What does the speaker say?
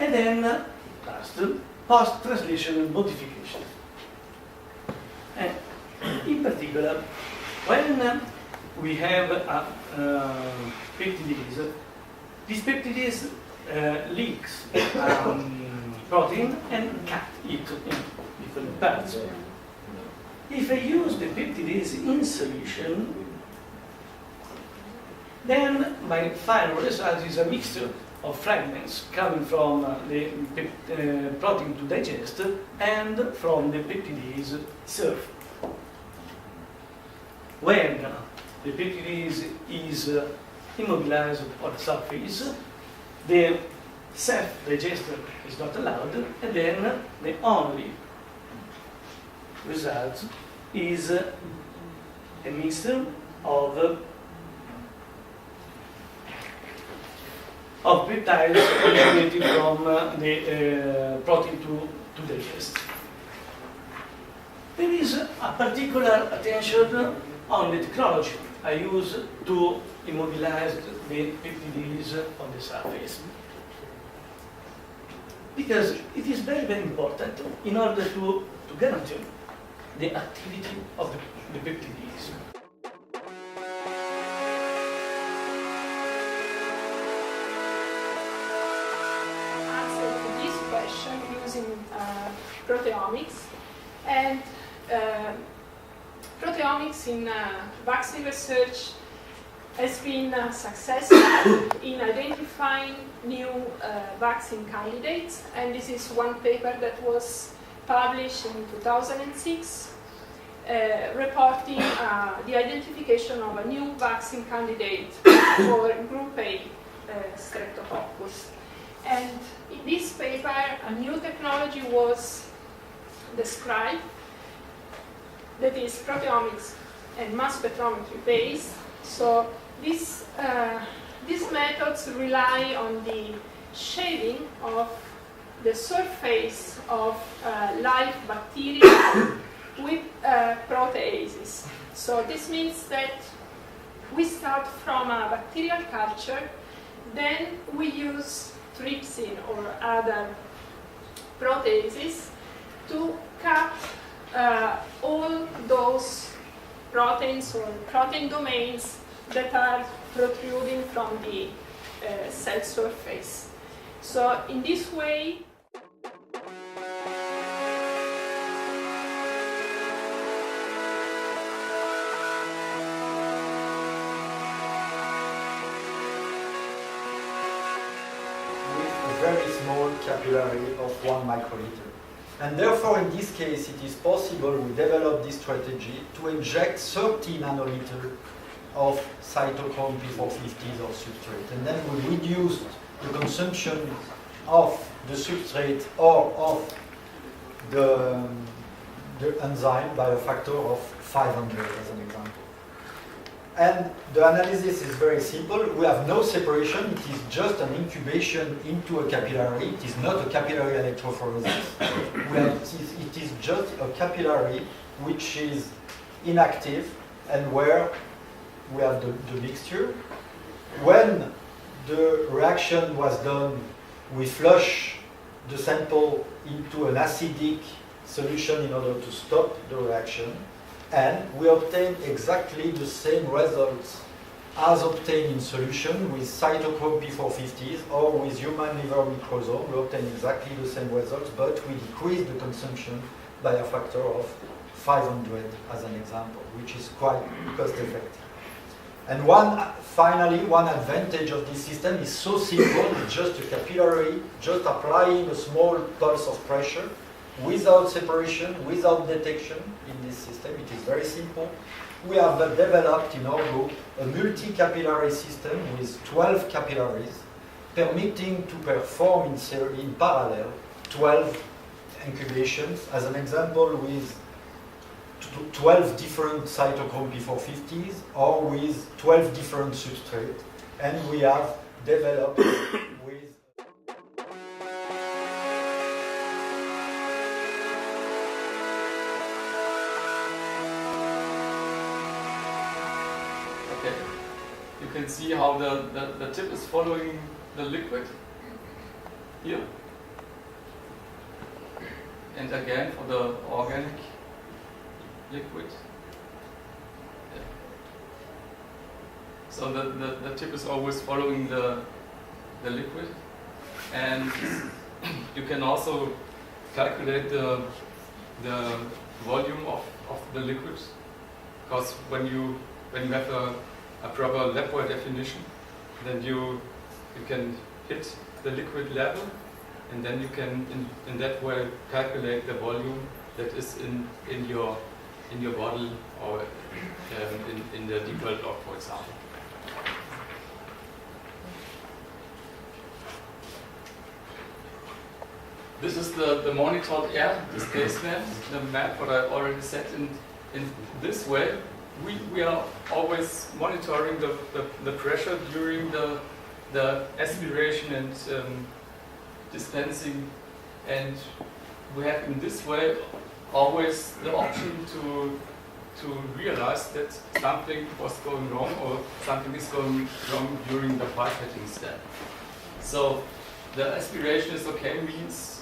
And then last, post-translation modification. And in particular, when we have peptidase, this peptidase leaks protein and cut it in different parts. If I use the peptidase in solution, then my final result is a mixture of fragments coming from the protein to digest and from the peptidase itself. When the peptidase is immobilized on the surface, the self-digester is not allowed, and then the only result is a mixture of peptides originating from the protein to digest. There is a particular attention on the technology I use to immobilize the peptidase on the surface. Because it is very, very important in order to guarantee the activity of the peptidase. Answer to this question using proteomics, and proteomics in vaccine research has been successful in identifying new vaccine candidates, and this is one paper that was published in 2006 reporting the identification of a new vaccine candidate for group A streptococcus. And in this paper, a new technology was described that is proteomics and mass spectrometry based. So these methods rely on the shading of the surface of live bacteria with proteases. So this means that we start from a bacterial culture, then we use trypsin or other proteases to cut all those proteins or protein domains that are protruding from the cell surface. So in this way, very small capillary of 1 microliter. And therefore, in this case, it is possible we develop this strategy to inject 30 nanoliter of cytochrome P450s or substrate. And then we reduce the consumption of the substrate or of the enzyme by a factor of 500 as an example. And the analysis is very simple. We have no separation. It is just an incubation into a capillary. It is not a capillary electrophoresis. It is just a capillary which is inactive and where we have the mixture. When the reaction was done, we flush the sample into an acidic solution in order to stop the reaction. And we obtain exactly the same results as obtained in solution with cytochrome P450s or with human liver microsome. We obtain exactly the same results, but we decrease the consumption by a factor of 500 as an example, which is quite cost effective. And finally, one advantage of this system is so simple. It's just a capillary, just applying a small pulse of pressure without separation, without detection in this system. It is very simple. We have developed in our group a multi-capillary system with 12 capillaries, permitting to perform in parallel 12 incubations. As an example, with 12 different cytochrome P450s or with 12 different substrates. And we have developed with you can see how the tip is following the liquid here. and again for the organic liquid. Yeah. So the tip is always following the liquid, and you can also calculate the volume of the liquid, because when you have a proper Lapoy definition, then you can hit the liquid level, and then you can in that way calculate the volume that is in your bottle, or in the deep well log, for example. This is the monitored air displacement, the map what I already said. In this way, we are always monitoring the pressure during the aspiration and dispensing, and we have in this way always the option to realize that something was going wrong, or something is going wrong during the pipetting step. So the aspiration is okay, means